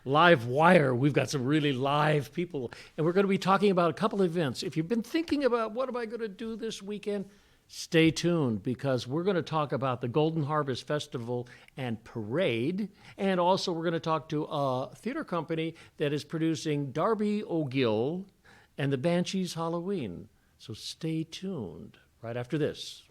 LiveWire. We've got some really live people, and we're going to be talking about a couple of events. If you've been thinking about what am I going to do this weekend, stay tuned because we're going to talk about the Golden Harvest Festival and Parade, and also we're going to talk to a theater company that is producing Darby O'Gill and the Banshees Halloween. So stay tuned right after this.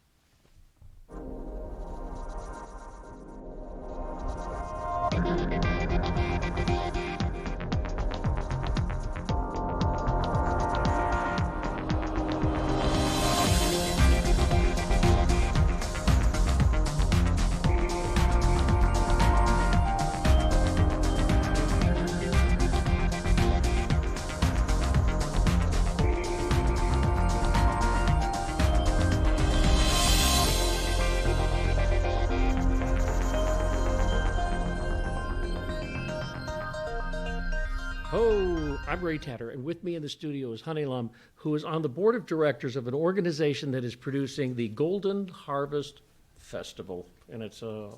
I'm Ray Tatter, and with me in the studio is Honey Lum, who is on the board of directors of an organization that is producing the Golden Harvest Festival. And it's a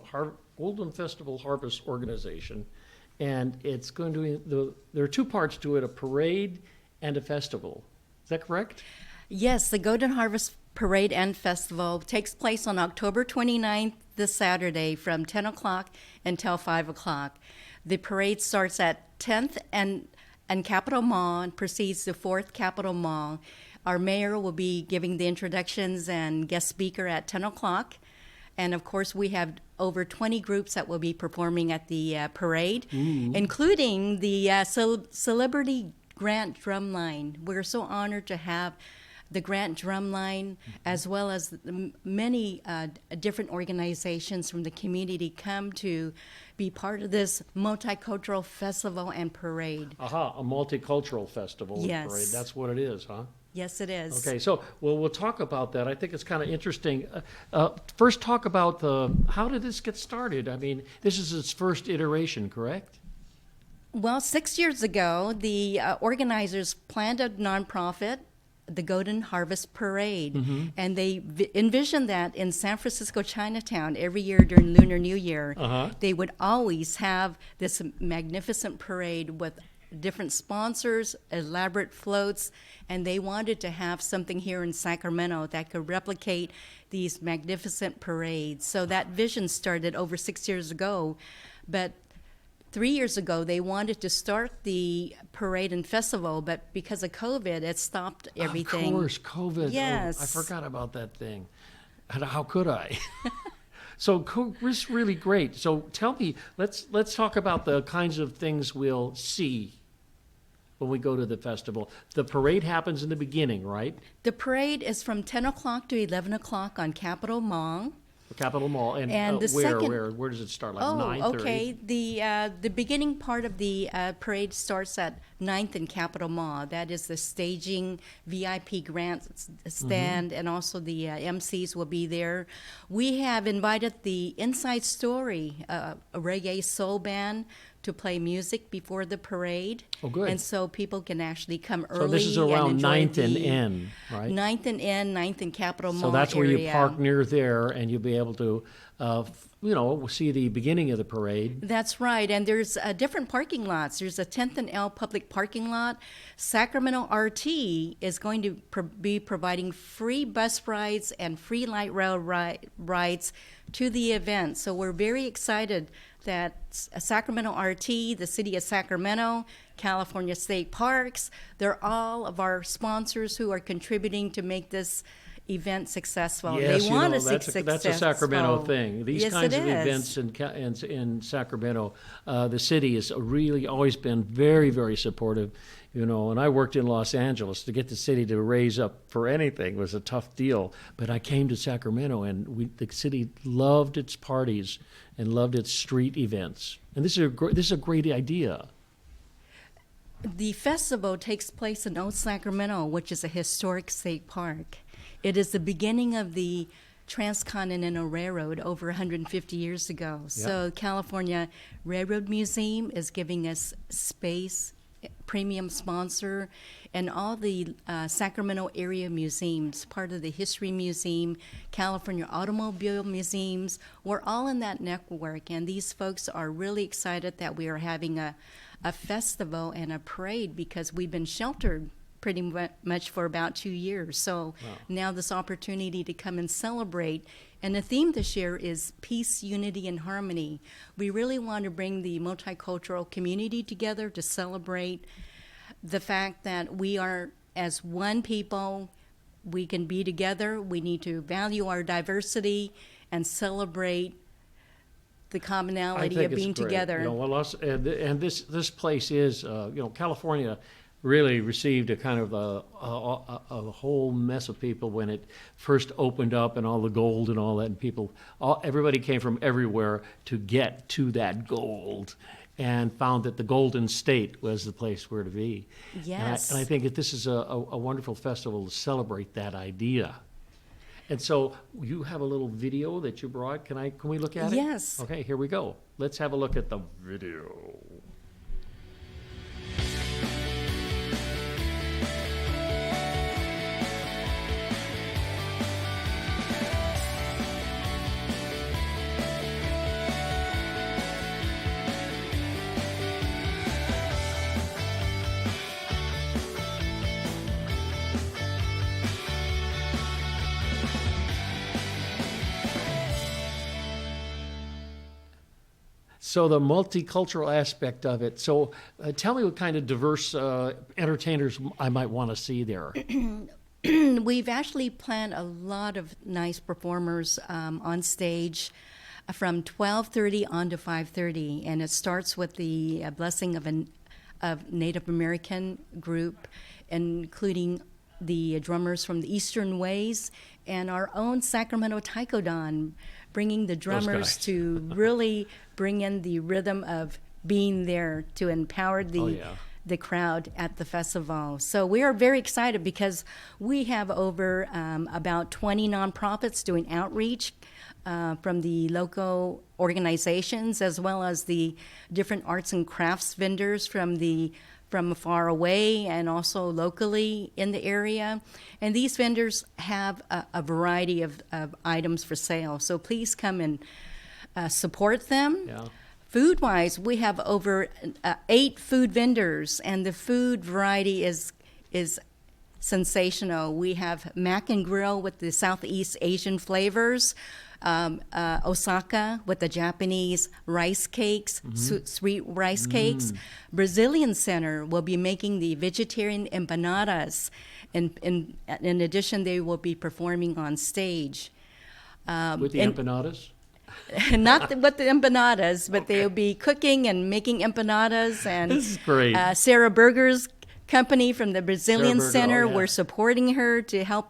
Golden Festival Harvest organization. And it's going to be, there are two parts to it, a parade and a festival. Is that correct? Yes, the Golden Harvest Parade and Festival takes place on October 29th, this Saturday, from 10 o'clock until 5 o'clock. The parade starts at 10th and Capitol Mall and proceeds to 4th Capitol Mall. Our mayor will be giving the introductions and guest speaker at 10 o'clock. And of course, we have over 20 groups that will be performing at the parade, including the Celebrity Grant Drumline. We're so honored to have the Grant Drumline, as well as many different organizations from the community come to be part of this multicultural festival and parade. A multicultural festival and parade. That's what it is, huh? Yes, it is. Okay, so we'll talk about that. I think it's kind of interesting. First, talk about how did this get started? I mean, this is its first iteration, correct? Well, 6 years ago, the organizers planned a nonprofit, the Golden Harvest Parade, and they envisioned that in San Francisco Chinatown every year during Lunar New Year, they would always have this magnificent parade with different sponsors, elaborate floats, and they wanted to have something here in Sacramento that could replicate these magnificent parades. So that vision started over 6 years ago, but 3 years ago, they wanted to start the parade and festival, but because of COVID, it stopped everything. Of course, COVID. Yes. Oh, I forgot about that thing. How could I? So it's really great. So tell me, let's talk about the kinds of things we'll see when we go to the festival. The parade happens in the beginning, right? The parade is from 10 o'clock to 11 o'clock on Capitol Mall. Capitol Mall, and where does it start? Like 9:30? Okay. The beginning part of the parade starts at 9th and Capitol Mall. That is the staging, VIP grant stand, and also the MCs will be there. We have invited the Inside Story, a reggae soul band, to play music before the parade. Oh, good. And so people can actually come early. So this is around 9th and N, right? 9th and N, 9th and Capitol Mall. So that's where area. you park near there, and you'll be able to, see the beginning of the parade. That's right, and there's different parking lots. There's a 10th and L public parking lot. Sacramento RT is going to be providing free bus rides and free light rail rides to the event. So we're very excited that Sacramento RT, the City of Sacramento, California State Parks, they're all of our sponsors who are contributing to make this event successful. Yes, they want that's a Sacramento thing. These kinds of events in Sacramento, the city has really always been very, very supportive. And I worked in Los Angeles. To get the city to raise up for anything was a tough deal. But I came to Sacramento, and the city loved its parties and loved its street events. And this is a great idea. The festival takes place in Old Sacramento, which is a historic state park. It is the beginning of the Transcontinental Railroad over 150 years ago. Yep. So California Railroad Museum is giving us space, premium sponsor, and all the Sacramento area museums, part of the History Museum, California Automobile Museums, we're all in that network, and these folks are really excited that we are having a a festival and a parade because we've been sheltered pretty much for about 2 years. So now this opportunity to come and celebrate. And the theme this year is peace, unity, and harmony. We really want to bring the multicultural community together to celebrate the fact that we are, as one people, we can be together. We need to value our diversity and celebrate the commonality of being together. You know, well, and this place is, California really received a kind of a whole mess of people when it first opened up, and all the gold and all that, and everybody came from everywhere to get to that gold, and found that the Golden State was the place where to be. Yes. And I think that this is a wonderful festival to celebrate that idea. And so you have a little video that you brought. Can we look at it? Yes. Okay, here we go. Let's have a look at the video. So the multicultural aspect of it. So tell me what kind of diverse entertainers I might want to see there. We've actually planned a lot of nice performers on stage from 12:30 on to 5:30, and it starts with the blessing of a Native American group, including the drummers from the Eastern Ways and our own Sacramento Taikodan, bringing the drummers to really bring in the rhythm of being there to empower the crowd at the festival. So we are very excited because we have over about 20 nonprofits doing outreach from the local organizations, as well as the different arts and crafts vendors from far away and also locally in the area. And these vendors have a variety of items for sale. So please come and support them. Yeah. Food-wise, we have over 8 food vendors, and the food variety is sensational. We have Mac and Grill with the Southeast Asian flavors, Osaka with the Japanese rice cakes, sweet rice cakes. Brazilian Center will be making the vegetarian empanadas. In addition, they will be performing on stage. With the empanadas? Not with the empanadas, but they'll be cooking and making empanadas. And this is great. Sarah Berger's company from the Brazilian Center, yeah. we're supporting her to help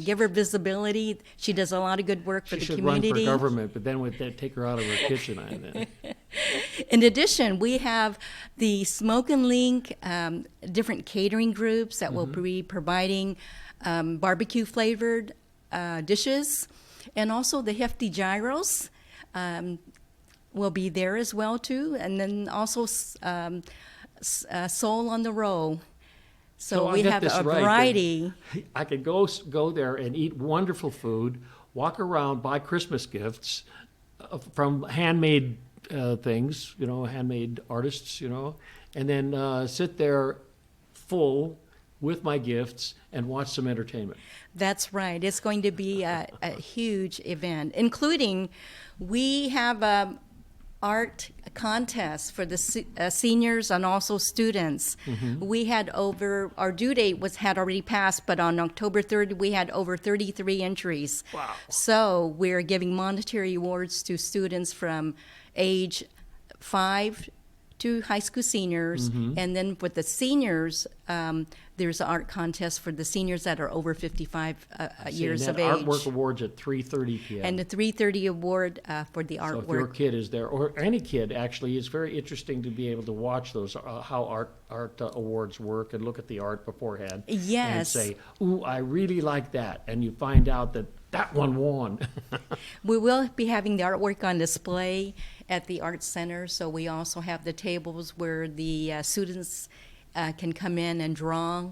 give her visibility. She does a lot of good work for the community. She should run for government, but then would take her out of her kitchen. In addition, we have the Smoke and Link, different catering groups that will be providing barbecue flavored dishes, and also the Hefty Gyros will be there as well too, and then also Soul on the Roll. So we have a variety. I could go there and eat wonderful food, walk around, buy Christmas gifts from handmade things, handmade artists, and then sit there full with my gifts and watch some entertainment. That's right. It's going to be a huge event, including we have art contest for the seniors and also students. We had our due date had already passed, but on October 3rd, we had over 33 entries. Wow. So we're giving monetary awards to students from age 5 to high school seniors. And then with the seniors, there's an art contest for the seniors that are over 55 years of age. Artwork awards at 3:30 p.m. And the 3:30 award for the artwork. So if your kid is there, or any kid actually, it's very interesting to be able to watch those, how art awards work, and look at the art beforehand. Yes. And say, ooh, I really like that. And you find out that one won. We will be having the artwork on display at the Art Center, so we also have the tables where the students can come in and draw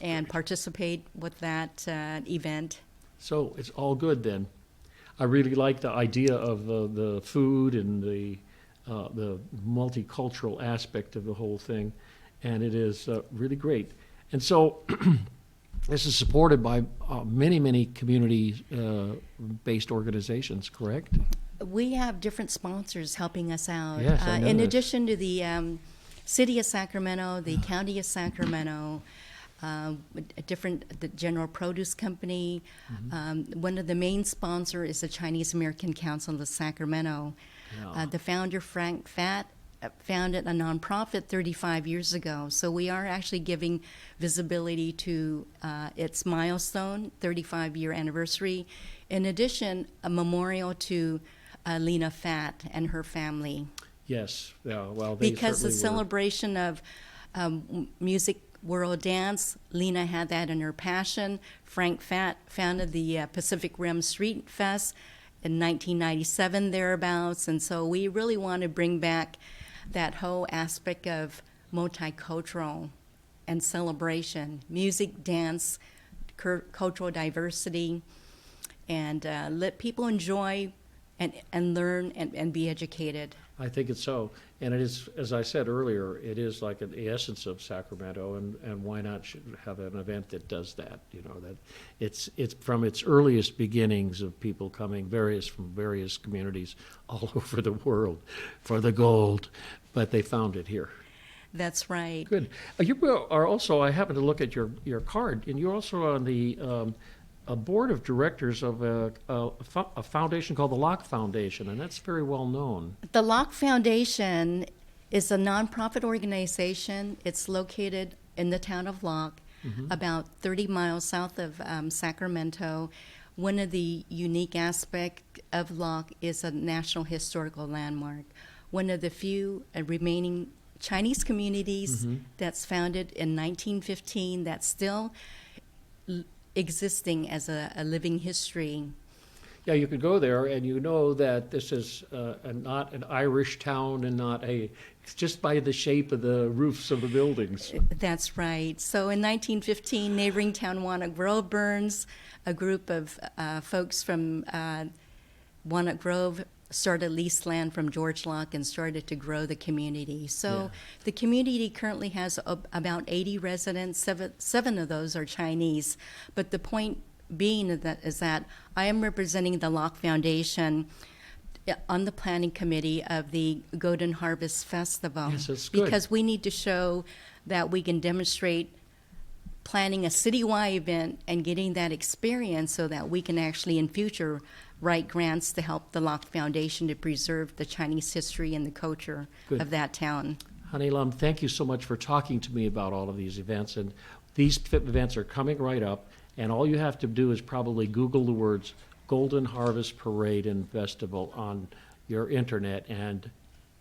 and participate with that event. So it's all good then. I really like the idea of the food and the the multicultural aspect of the whole thing, and it is really great. And so this is supported by many community-based organizations, correct? We have different sponsors helping us out. Yes, I know in this. addition to the City of Sacramento, the County of Sacramento, the General Produce Company. One of the main sponsors is the Chinese American Council of Sacramento. Yeah. The founder, Frank Fat, founded a nonprofit 35 years ago. So we are actually giving visibility to its milestone, 35-year anniversary. In addition, a memorial to Lena Fat and her family. Yes, yeah, well, they Because the certainly were. celebration of music world dance, Lena had that in her passion. Frank Fat founded the Pacific Rim Street Fest in 1997 thereabouts, and so we really want to bring back that whole aspect of multicultural and celebration, music, dance, cultural diversity, and let people enjoy and learn and be educated. I think it's so. And it is, as I said earlier, it is like the essence of Sacramento, and why not have an event that does that? You know, that it's from its earliest beginnings of people coming from various communities all over the world for the gold, but they found it here. That's right. Good. You are also, I happened to look at your card, and you're also on the a board of directors of a foundation called the Locke Foundation, and that's very well known. The Locke Foundation is a nonprofit organization. It's located in the town of Locke, about 30 miles south of Sacramento. One of the unique aspects of Locke is a National Historical Landmark. One of the few remaining Chinese communities that's founded in 1915 that's still existing as a living history. Yeah, you could go there and you know that this is not an Irish town and it's just by the shape of the roofs of the buildings. That's right. So in 1915, neighboring town Walnut Grove burns. A group of folks from Walnut Grove started leased land from George Locke and started to grow the community. So the community currently has about 80 residents. Seven of those are Chinese. But the point being is that I am representing the Locke Foundation on the planning committee of the Golden Harvest Festival. Yes, that's good. Because we need to show that we can demonstrate planning a citywide event and getting that experience so that we can actually in future write grants to help the Locke Foundation to preserve the Chinese history and the culture Good. of that town. Honey Lum, thank you so much for talking to me about all of these events. And these events are coming right up, and all you have to do is probably Google the words Golden Harvest Parade and Festival on your internet, and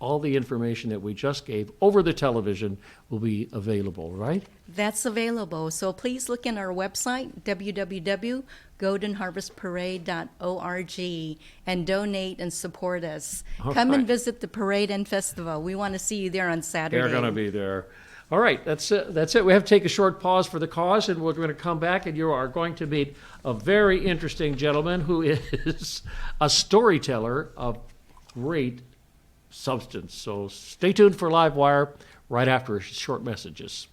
all the information that we just gave over the television will be available, right? That's available. So please look in our website, www.goldenharvestparade.org, and donate and support us. All Come and right. visit the parade and festival. We want to see you there on Saturday. They're going to be there. All right, that's it. That's it. We have to take a short pause for the cause, and we're going to come back, and you are going to meet a very interesting gentleman who is a storyteller of great substance. So stay tuned for LiveWire right after short messages.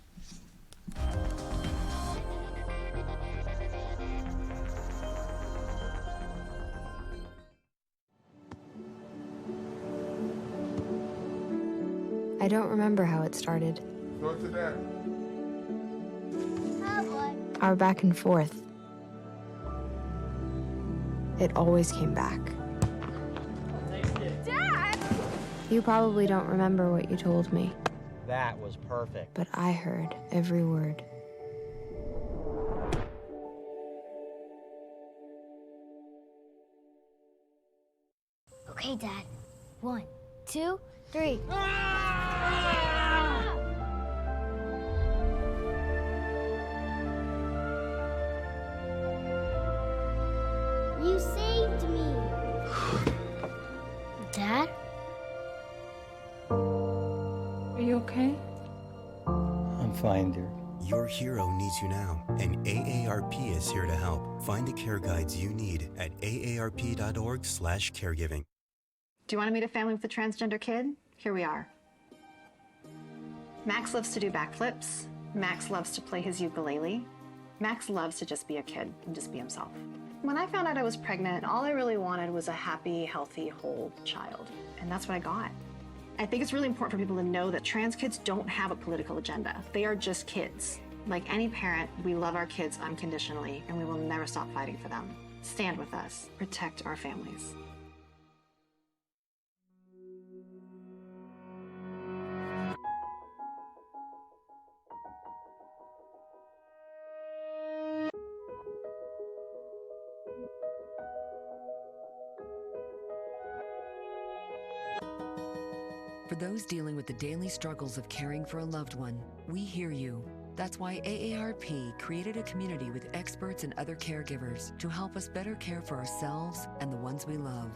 I don't remember how it started. Go to that. Our back and forth. It always came back. Dad! You probably don't remember what you told me, That was perfect. but I heard every word. Okay, Dad. 1, 2, 3. You saved me. Dad? Are you okay? I'm fine, dear. Your hero needs you now, and AARP is here to help. Find the care guides you need at aarp.org/caregiving. Do you want to meet a family with a transgender kid? here we are. Max loves to do backflips. Max loves to play his ukulele. Max loves to just be a kid and just be himself. When I found out I was pregnant, all I really wanted was a happy, healthy, whole child. And that's what I got. I think it's really important for people to know that trans kids don't have a political agenda. They are just kids. Like any parent, we love our kids unconditionally, and we will never stop fighting for them. Stand with us. Protect our families. For those dealing with the daily struggles of caring for a loved one, we hear you. That's why AARP created a community with experts and other caregivers to help us better care for ourselves and the ones we love.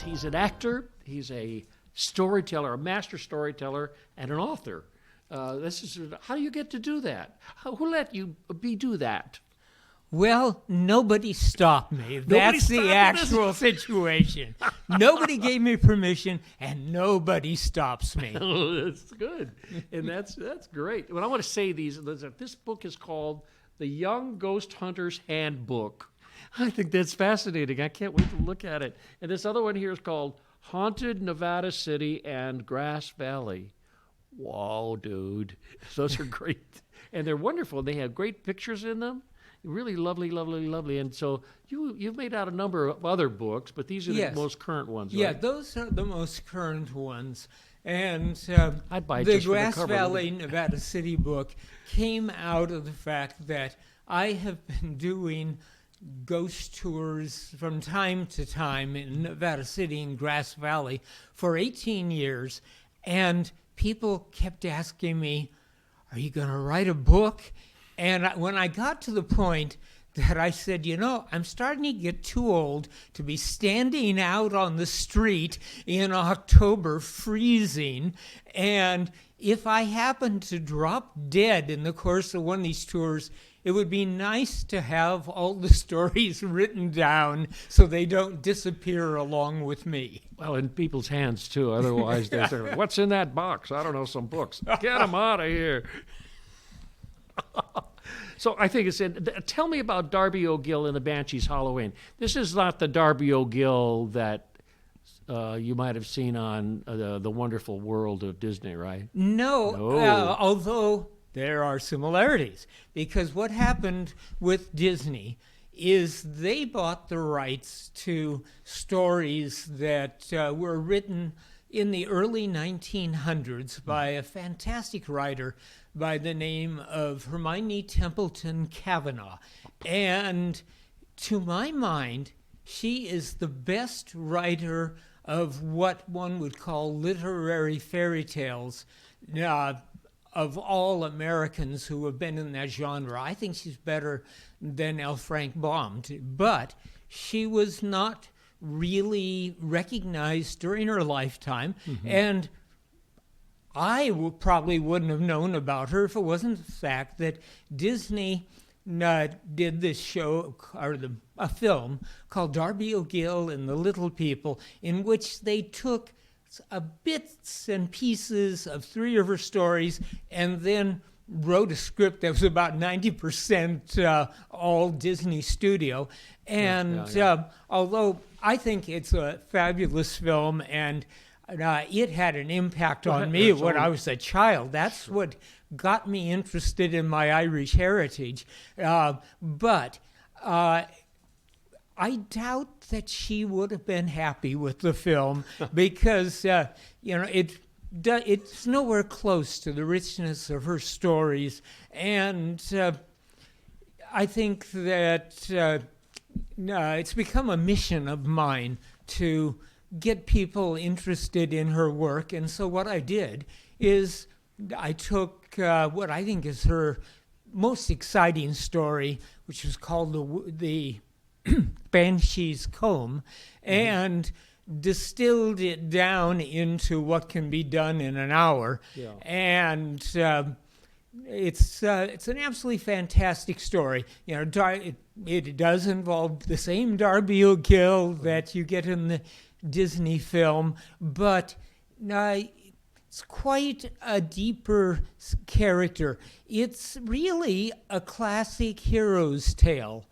He's an actor, he's a storyteller, a master storyteller, and an author. How do you get to do that? Who let you do that? Well, nobody stopped me. That's the actual situation. Nobody gave me permission, and nobody stops me. That's good, and that's great. What I want to say this book is called The Young Ghost Hunter's Handbook. I think that's fascinating. I can't wait to look at it. And this other one here is called Haunted Nevada City and Grass Valley. Whoa, dude. Those are great. And they're wonderful. They have great pictures in them. Really lovely, lovely, lovely. And so you've made out a number of other books, but these are the most current ones, right? Yeah, those are the most current ones. And I'd buy it the just for the Grass cover. Valley, Nevada City book came out of the fact that I have been doing ghost tours from time to time in Nevada City and Grass Valley for 18 years. And people kept asking me, are you going to write a book? And when I got to the point that I said, I'm starting to get too old to be standing out on the street in October freezing, and if I happen to drop dead in the course of one of these tours, it would be nice to have all the stories written down so they don't disappear along with me. Well, in people's hands, too. Otherwise, they say, what's in that box? I don't know, some books. Get them out of here. So I think tell me about Darby O'Gill and the Banshees Halloween. This is not the Darby O'Gill that you might have seen on the Wonderful World of Disney, right? No. Although there are similarities, because what happened with Disney is they bought the rights to stories that were written in the early 1900s by a fantastic writer by the name of Hermione Templeton Cavanaugh. And to my mind, she is the best writer of what one would call literary fairy tales of all Americans who have been in that genre. I think she's better than L. Frank Baum. But she was not really recognized during her lifetime. Mm-hmm. And I probably wouldn't have known about her if it wasn't the fact that Disney did this show, or a film called Darby O'Gill and the Little People, in which they took bits and pieces of three of her stories and then wrote a script that was about 90% all Disney Studio. And although I think it's a fabulous film, and it had an impact on me when I was a child. That's what got me interested in my Irish heritage. But I doubt that she would have been happy with the film because, it's nowhere close to the richness of her stories. And I think that it's become a mission of mine to get people interested in her work. And so what I did is I took what I think is her most exciting story, which was called the Banshee's Comb, and distilled it down into what can be done in an hour. Yeah. And it's an absolutely fantastic story. You know, it does involve the same Darby O'Gill that you get in the Disney film, but it's quite a deeper character. It's really a classic hero's tale,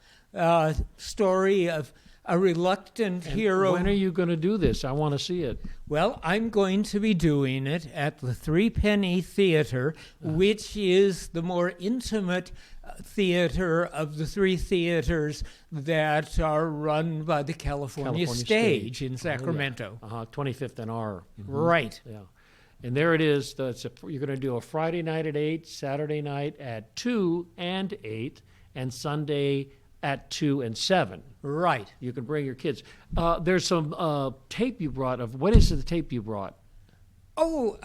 story of a reluctant hero. When are you going to do this? I want to see it. Well, I'm going to be doing it at the Threepenny Theater, which is the more intimate theater of the three theaters that are run by the California Stage in Sacramento. 25th and R. Right. Yeah. And there it is. You're going to do a Friday night at 8, Saturday night at 2 and 8, and Sunday at 2 and 7. Right. You can bring your kids. There's some tape you brought. What is the tape you brought? Oh,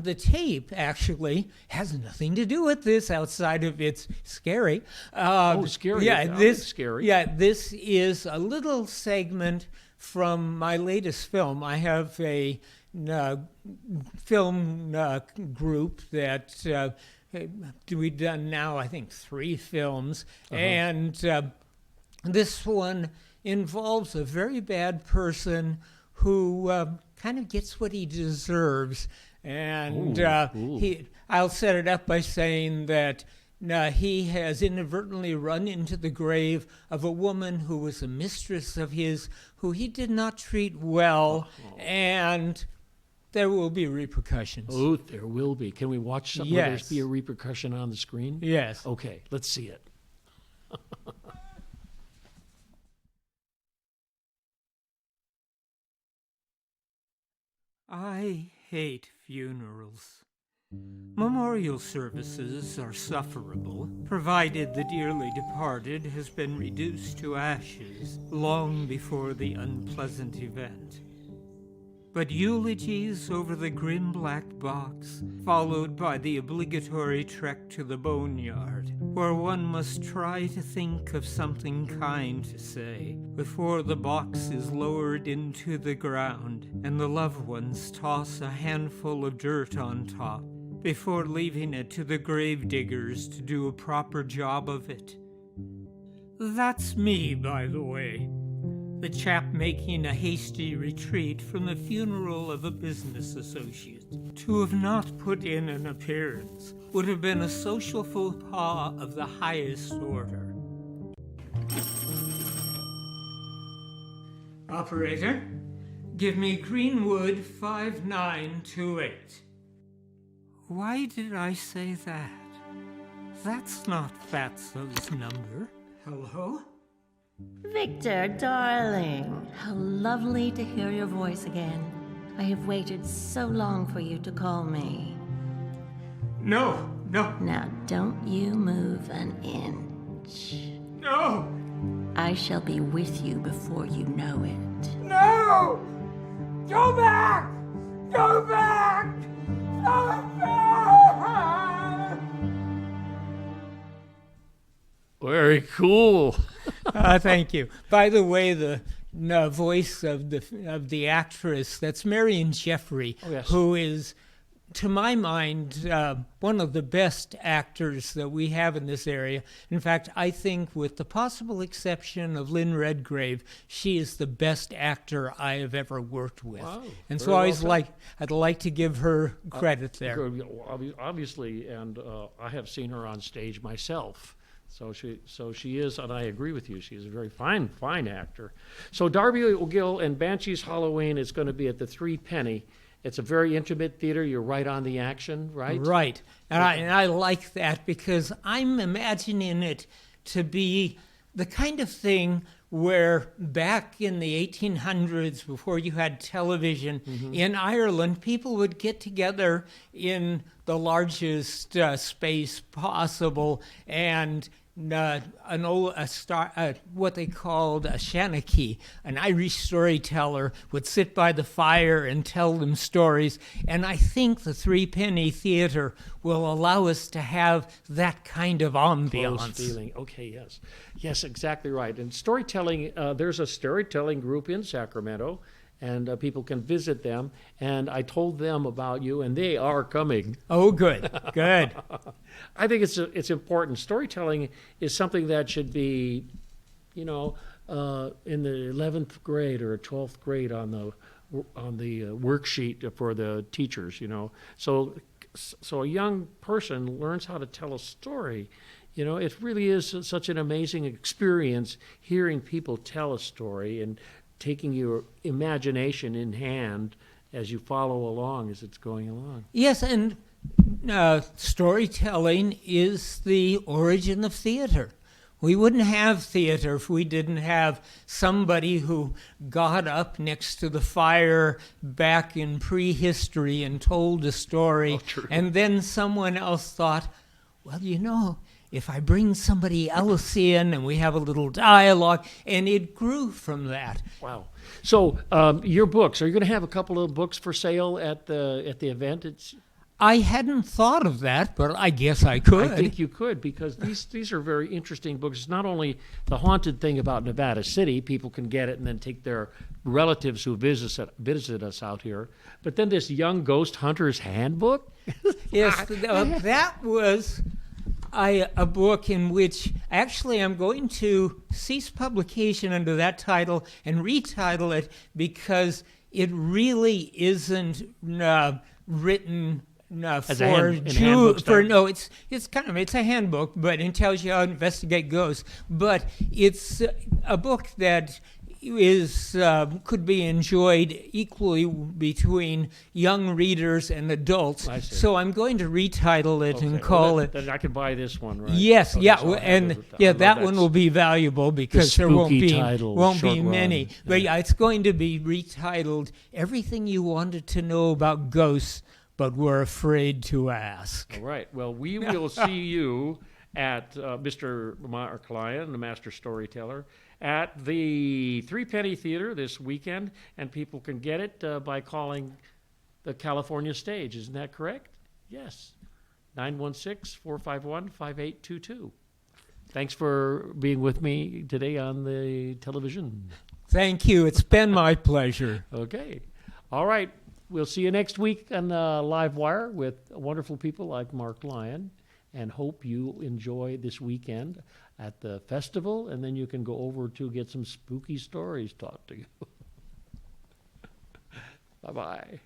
the tape actually has nothing to do with this outside of it's scary. Scary. Yeah, this scary. Yeah, this is a little segment from my latest film. I have a film group that we've done now, I think, 3 films, and this one involves a very bad person who kind of gets what he deserves. And I'll set it up by saying that he has inadvertently run into the grave of a woman who was a mistress of his, who he did not treat well, and there will be repercussions. Oh, there will be. Can we watch something where there's be a repercussion on the screen? Yes. Okay, let's see it. I hate funerals. Memorial services are sufferable, provided the dearly departed has been reduced to ashes long before the unpleasant event. But eulogies over the grim black box, followed by the obligatory trek to the boneyard, where one must try to think of something kind to say before the box is lowered into the ground and the loved ones toss a handful of dirt on top before leaving it to the grave diggers to do a proper job of it. That's me, by the way. The chap making a hasty retreat from the funeral of a business associate. To have not put in an appearance would have been a social faux pas of the highest order. Operator, give me Greenwood 5928. Why did I say that? That's not Fatso's number. Hello? Victor, darling, how lovely to hear your voice again. I have waited so long for you to call me. No. Now, don't you move an inch. No! I shall be with you before you know it. No! Go back! Go back! Go back! Very cool. Thank you. By the way, the voice of the actress, that's Marion Jeffrey, who is, to my mind, one of the best actors that we have in this area. In fact, I think with the possible exception of Lynn Redgrave, she is the best actor I have ever worked with. Wow, and so I'd like to give her credit there. Obviously, and I have seen her on stage myself. So she is, and I agree with you, she's a very fine actor. So Darby O'Gill and Banshee's Halloween is going to be at the Threepenny. It's a very intimate theater. You're right on the action, right? Right. And I like that because I'm imagining it to be the kind of thing where back in the 1800s, before you had television, in Ireland, people would get together in the largest space possible and what they called a shanachie, an Irish storyteller, would sit by the fire and tell them stories. And I think the Threepenny Theater will allow us to have that kind of ambiance. Close feeling. Okay, yes, exactly right. And storytelling, there's a storytelling group in Sacramento, and people can visit them. And I told them about you, and they are coming. Oh, good, good. I think it's important. Storytelling is something that should be, in the 11th grade or 12th grade on the worksheet for the teachers. So a young person learns how to tell a story. It really is such an amazing experience hearing people tell a story and taking your imagination in hand as you follow along as it's going along. Yes, and storytelling is the origin of theater. We wouldn't have theater if we didn't have somebody who got up next to the fire back in prehistory and told a story, and then someone else thought, well, if I bring somebody else in and we have a little dialogue, and it grew from that. Wow. So your books, are you going to have a couple of books for sale at the event? I hadn't thought of that, but I guess I could. I think you could, because these are very interesting books. It's not only the haunted thing about Nevada City, people can get it and then take their relatives who visit us out here, but then this Young Ghost Hunter's Handbook? Yes, that was a book in which actually I'm going to cease publication under that title and retitle it, because it really isn't written As a handbook it's a handbook, but it tells you how to investigate ghosts. But it's a book that could be enjoyed equally between young readers and adults. I see. So I'm going to retitle it and call it. Then I can buy this one, right? Yes, Okay, so that one will be valuable because there won't be many. Run. But it's going to be retitled "Everything You Wanted to Know About Ghosts But Were Afraid to Ask." All right. Well, we will see you at Mr. Mark Lyon, the master storyteller, at the Three Penny Theater this weekend, and people can get it by calling the California Stage. Isn't that correct? Yes. 916-451-5822. Thanks for being with me today on the television. Thank you. It's been my pleasure. Okay. All right. We'll see you next week on LiveWire with wonderful people like Mark Lyon, and hope you enjoy this weekend at the festival, and then you can go over to get some spooky stories taught to you. Bye-bye.